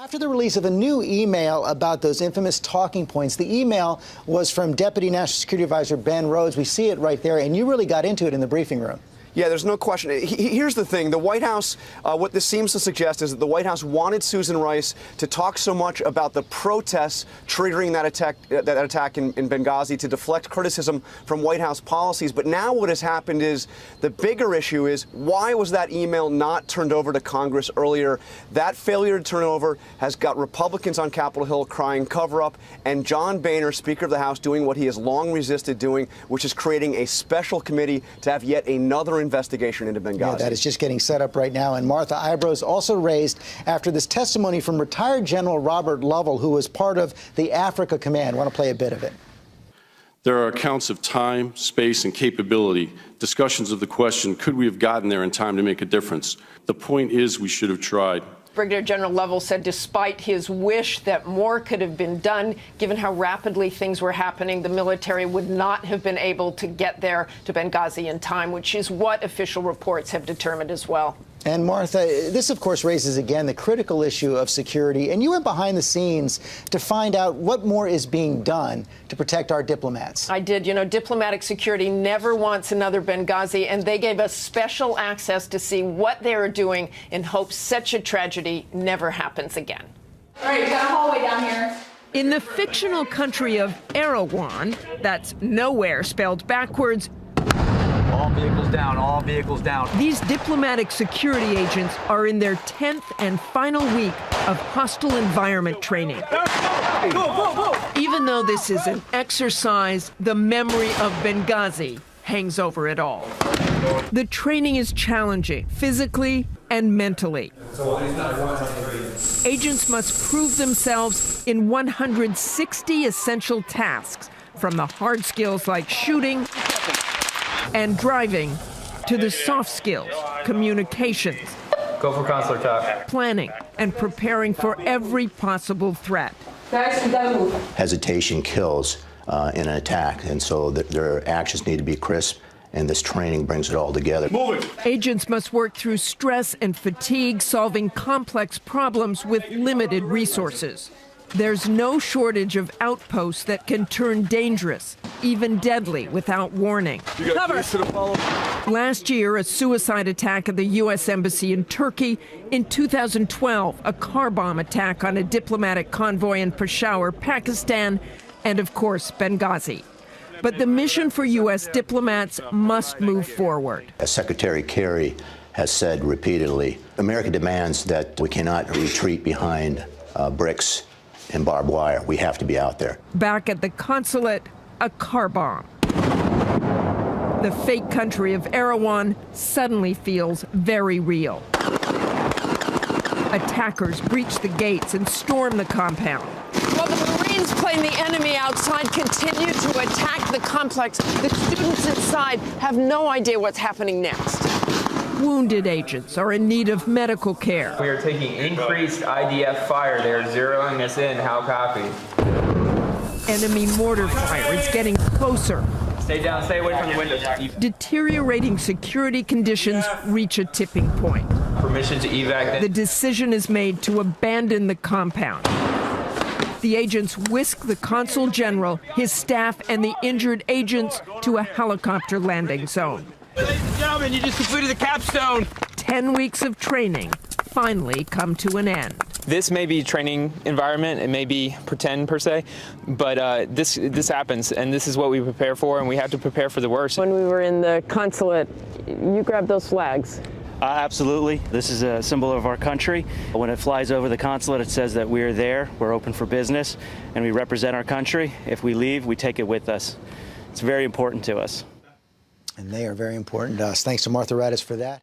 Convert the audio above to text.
after the release of a new email about those infamous talking points. The email was from Deputy National Security Advisor Ben Rhodes. We see it right there, and you really got into it in the briefing room. Yeah, there's no question. Here's the thing. The White House, what this seems to suggest is that the White House wanted Susan Rice to talk so much about the protests triggering that attack in Benghazi to deflect criticism from White House policies. But now what has happened is the bigger issue is why was that email not turned over to Congress earlier? That failure to turn over has got Republicans on Capitol Hill crying cover up, and John Boehner, Speaker of the House, doing what he has long resisted doing, which is creating a special committee to have yet another investigation into Benghazi. Yeah, that is just getting set up right now. And Martha, eyebrows also raised after this testimony from retired General Robert Lovell, who was part of the Africa Command. I want to play a bit of it. There are accounts of time, space, and capability, discussions of the question, could we have gotten there in time to make a difference? The point is we should have tried. Brigadier General Lovell said despite his wish that more could have been done, given how rapidly things were happening, the military would not have been able to get there to Benghazi in time, which is what official reports have determined as well. And Martha, this, of course, raises again the critical issue of security. And you went behind the scenes to find out what more is being done to protect our diplomats. I did. You know, diplomatic security never wants another Benghazi, and they gave us special access to see what they are doing in hopes such a tragedy never happens again. All right, we've got a hallway down here. In the fictional country of Erawan, that's nowhere spelled backwards, all vehicles down, all vehicles down. These diplomatic security agents are in their 10th and final week of hostile environment training. Even though this is an exercise, the memory of Benghazi hangs over it all. The training is challenging, physically and mentally. Agents must prove themselves in 160 essential tasks, from the hard skills like shooting and driving to the soft skills, communications, Go for consular talk, planning, and preparing for every possible threat. Hesitation kills in an attack, and so their actions need to be crisp, and this training brings it all together. Agents must work through stress and fatigue, solving complex problems with limited resources. There's no shortage of outposts that can turn dangerous, even deadly, without warning. Cover! Last year, a suicide attack at the U.S. Embassy in Turkey. In 2012, a car bomb attack on a diplomatic convoy in Peshawar, Pakistan. And, of course, Benghazi. But the mission for U.S. diplomats must move forward. As Secretary Kerry has said repeatedly, America demands that we cannot retreat behind bricks and barbed wire. We have to be out there. Back at the consulate, a car bomb. The fake country of Erawan suddenly feels very real. Attackers breach the gates and storm the compound. While the Marines playing the enemy outside continue to attack the complex, the students inside have no idea what's happening next. Wounded agents are in need of medical care. We are taking increased IDF fire. They are zeroing us in. How copy? Enemy mortar fire is getting closer. Stay down, stay away from the windows. Deteriorating security conditions reach a tipping point. Permission to evac. The decision is made to abandon the compound. The agents whisk the consul general, his staff, and the injured agents to a helicopter landing zone. Ladies and gentlemen, you just completed the capstone. 10 weeks of training finally come to an end. This may be training environment, it may be pretend per se, but this happens, and this is what we prepare for, and we have to prepare for the worst. When we were in the consulate, you grabbed those flags. Absolutely. This is a symbol of our country. When it flies over the consulate, it says that we're there, we're open for business, and we represent our country. If we leave, we take it with us. It's very important to us. And they are very important to us. Thanks to Martha Raddatz for that.